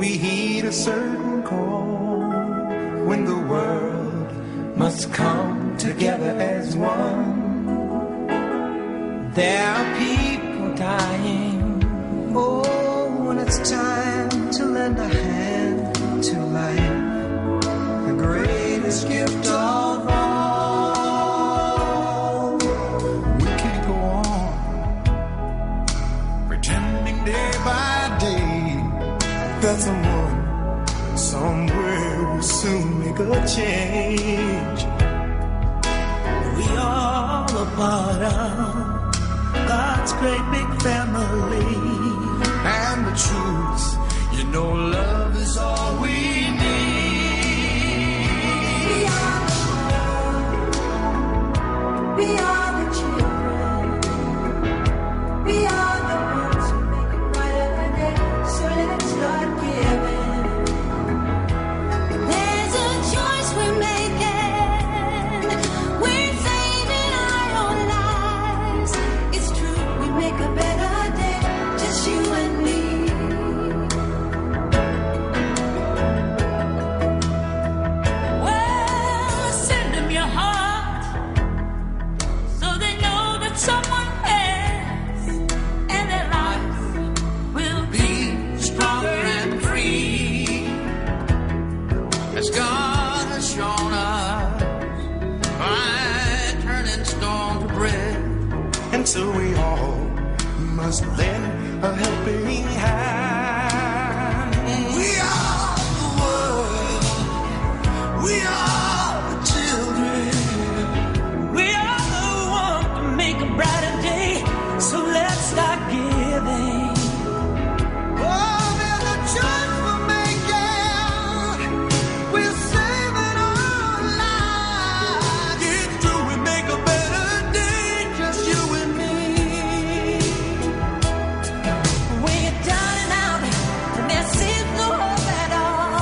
we heed a certain call when the world must come together as one. There are people dying. Oh, when it's time to lend a hand to life, the greatest gift of all. We can't go on pretending day by day that someone somewhere will soon make a change. We all a part of God's great big family. And the truth, you know, love is all we need. We are the children. We are the ones who make a brighter day. So let's start giving. There's a choice we're making. We're saving our own lives. It's true, we make a better day, just you and me. Well, send them your heart so they know that someone cares, and their life will be stronger and free, as God has shown us by turning stone to bread. And so we all must lend a helping hand. We are the world. We are the children. We are the ones to make a brighter day. So let's start giving. Oh, there's a choice we're making. We're saving our lives. It's true, we make a better day, just you and me. When you're down and out, and there seems no hope at all,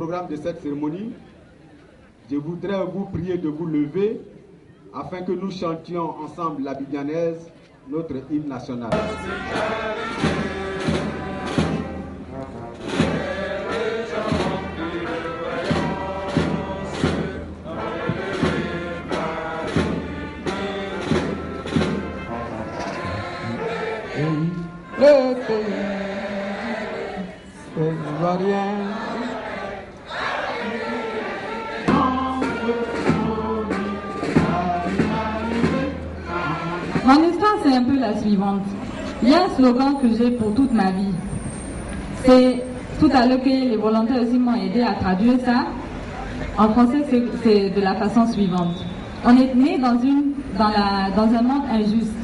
programme de cette cérémonie, je voudrais vous prier de vous lever afin que nous chantions ensemble l'abidjanaise, notre hymne national. Le pays des Ivoiriens. Mon histoire, c'est un peu la suivante. Il y a un slogan que j'ai pour toute ma vie. C'est tout à l'heure que les volontaires aussi m'ont aidé à traduire ça. En français, c'est de la façon suivante. On est né dans un monde injuste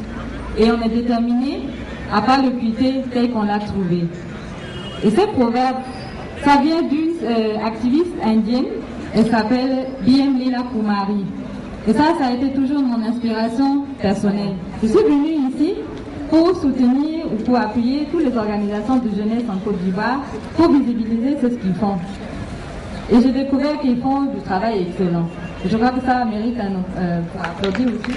et on est déterminé à pas le quitter tel qu'on l'a trouvé. Et ce proverbe, ça vient d'une activiste indienne, elle s'appelle B.M. Lila Kumari. Et ça a été toujours mon inspiration personnelle. Je suis venue ici pour soutenir ou pour appuyer toutes les organisations de jeunesse en Côte d'Ivoire pour visibiliser ce qu'ils font. Et j'ai découvert qu'ils font du travail excellent. Je crois que ça mérite pour applaudir aussi.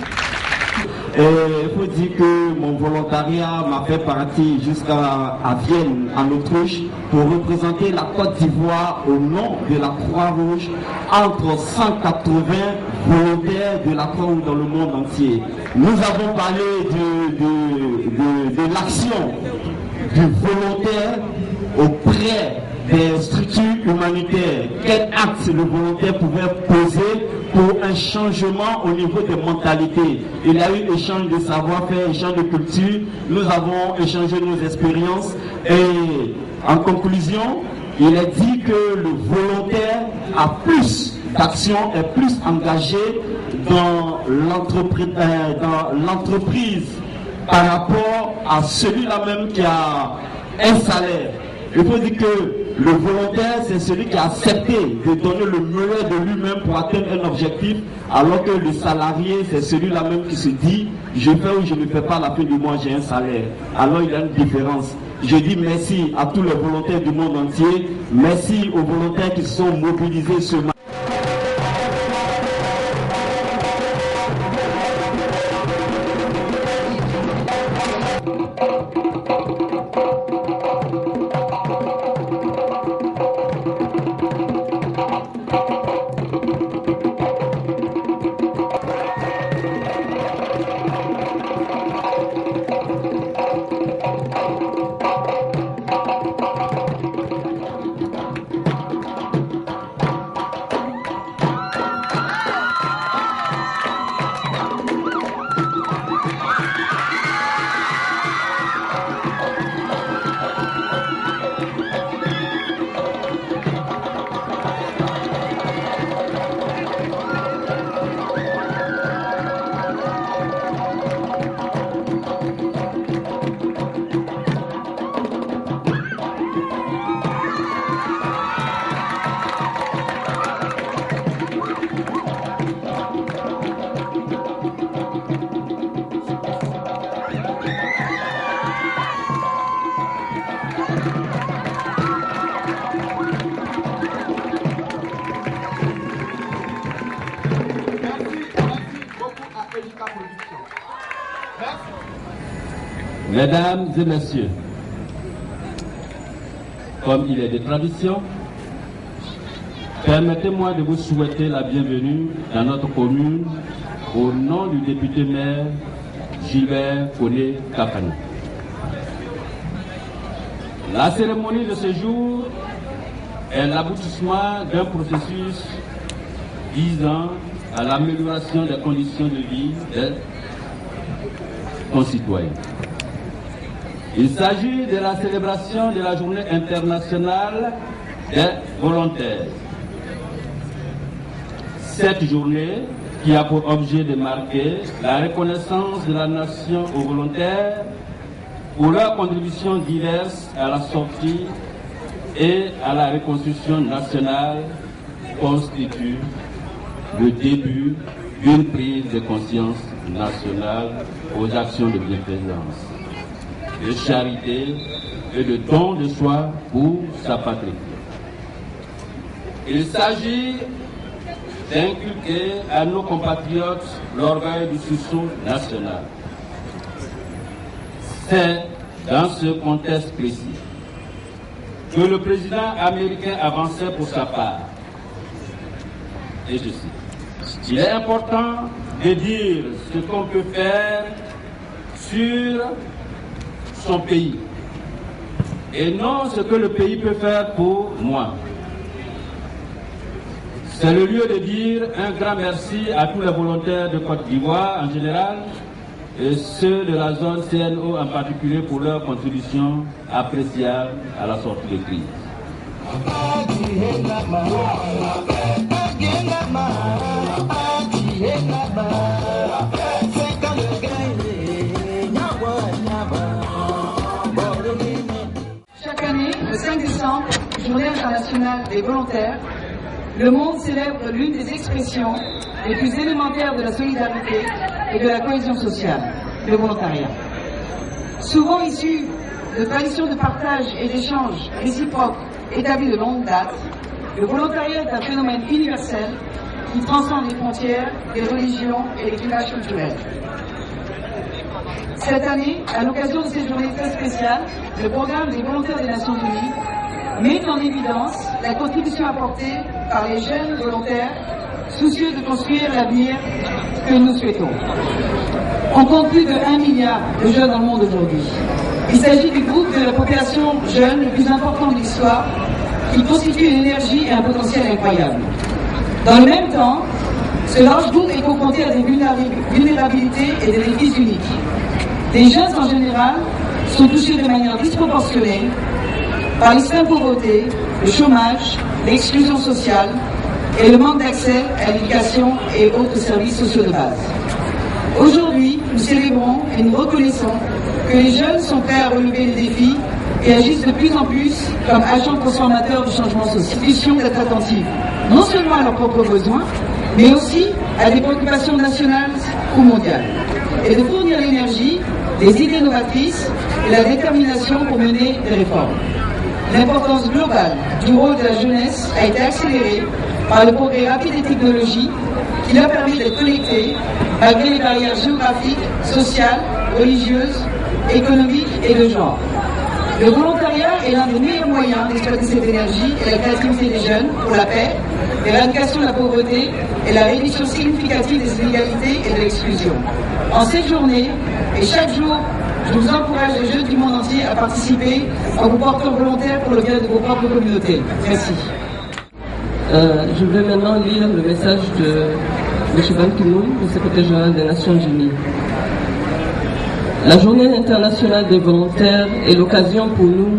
Il faut dire que mon volontariat m'a fait partir jusqu'à Vienne, en Autriche, pour représenter la Côte d'Ivoire au nom de la Croix-Rouge entre 180 volontaires de la Croix-Rouge dans le monde entier. Nous avons parlé de l'action du volontaire auprès des structures humanitaires. Quel acte le volontaire pouvait poser pour un changement au niveau des mentalités? Il y a eu échange de savoir-faire, échange de culture. Nous avons échangé nos expériences et en conclusion, il est dit que le volontaire a plus d'action, est plus engagé dans l'entreprise par rapport à celui-là même qui a un salaire. Il faut dire que le volontaire, c'est celui qui a accepté de donner le meilleur de lui-même pour atteindre un objectif, alors que le salarié, c'est celui-là même qui se dit, je fais ou je ne fais pas, à la fin du mois, j'ai un salaire. Alors il y a une différence. Je dis merci à tous les volontaires du monde entier, merci aux volontaires qui se sont mobilisés ce matin. Mesdames et messieurs, comme il est de tradition, permettez-moi de vous souhaiter la bienvenue dans notre commune au nom du député maire Gilbert Koné Kafano. La cérémonie de ce jour est l'aboutissement d'un processus visant à l'amélioration des conditions de vie des concitoyens. Il s'agit de la célébration de la Journée internationale des volontaires. Cette journée, qui a pour objet de marquer la reconnaissance de la nation aux volontaires pour leurs contributions diverses à la sortie et à la reconstruction nationale, constitue le début d'une prise de conscience nationale aux actions de bienfaisance, de charité et de don de soi pour sa patrie. Il s'agit d'inculquer à nos compatriotes l'orgueil du sursaut national. C'est dans ce contexte précis que le président américain avançait pour sa part. Et je cite, il est important de dire ce qu'on peut faire sur son pays et non ce que le pays peut faire pour moi. C'est le lieu de dire un grand merci à tous les volontaires de Côte d'Ivoire en général et ceux de la zone CNO en particulier pour leur contribution appréciable à la sortie de crise. Chaque année, le 5 décembre, Journée internationale des volontaires, le monde célèbre l'une des expressions les plus élémentaires de la solidarité et de la cohésion sociale, le volontariat. Souvent issu de traditions de partage et d'échange réciproques établies de longue date, le volontariat est un phénomène universel qui transcende les frontières, les religions et les clivages culturels. Cette année, à l'occasion de cette journée très spéciale, le programme des volontaires des Nations Unies met en évidence la contribution apportée par les jeunes volontaires soucieux de construire l'avenir que nous souhaitons. On compte plus de 1 milliard de jeunes dans le monde aujourd'hui. Il s'agit du groupe de la population jeune le plus important de l'histoire qui constitue une énergie et un potentiel incroyable. Dans le même temps, ce large groupe est confronté à des vulnérabilités et des défis uniques. Les jeunes en général sont touchés de manière disproportionnée par l'extrême pauvreté, le chômage, l'exclusion sociale et le manque d'accès à l'éducation et autres services sociaux de base. Aujourd'hui, nous célébrons et nous reconnaissons que les jeunes sont prêts à relever les défis et agissent de plus en plus comme agents transformateurs du changement social. L'institution d'être attentive non seulement à leurs propres besoins, mais aussi à des préoccupations nationales ou mondiales, et de fournir l'énergie, les idées novatrices et la détermination pour mener des réformes. L'importance globale du rôle de la jeunesse a été accélérée par le progrès rapide des technologies qui leur permet d'être connectés malgré les barrières géographiques, sociales, religieuses, économiques et de genre. Le volontariat est l'un des meilleurs moyens d'exploiter cette énergie et la créativité des jeunes pour la paix, l'éradication de la pauvreté et la réduction significative des inégalités et de l'exclusion. En cette journée et chaque jour, je vous encourage les jeunes du monde entier à participer en vous portant volontaire pour le bien de vos propres communautés. Merci. Je vais maintenant lire le message de M. Ban Ki-moon, le secrétaire général des Nations Unies. La Journée internationale des volontaires est l'occasion pour nous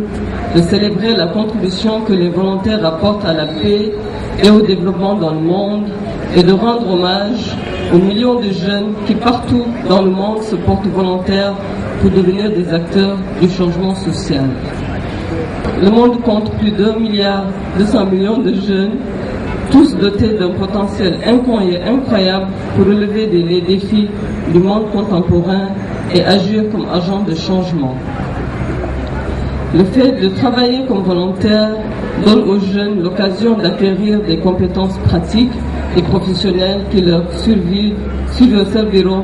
de célébrer la contribution que les volontaires apportent à la paix et au développement dans le monde et de rendre hommage aux millions de jeunes qui partout dans le monde se portent volontaires pour devenir des acteurs du changement social. Le monde compte plus d'1,2 milliard de jeunes, tous dotés d'un potentiel incroyable pour relever les défis du monde contemporain et agir comme agents de changement. Le fait de travailler comme volontaire donne aux jeunes l'occasion d'acquérir des compétences pratiques et professionnelles qui leur serviront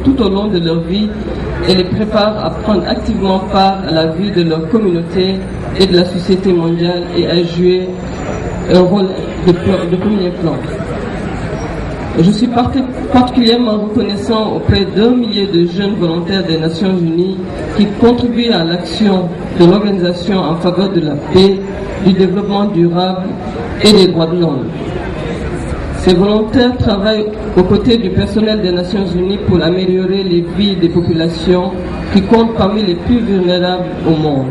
tout au long de leur vie et les préparent à prendre activement part à la vie de leur communauté et de la société mondiale et à jouer un rôle de premier plan. Je suis particulièrement reconnaissant auprès d'1 millier de jeunes volontaires des Nations Unies qui contribuent à l'action de l'organisation en faveur de la paix, du développement durable et des droits de l'homme. Ces volontaires travaillent aux côtés du personnel des Nations Unies pour améliorer les vies des populations qui comptent parmi les plus vulnérables au monde.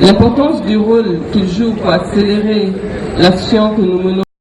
L'importance du rôle qu'ils jouent pour accélérer l'action que nous menons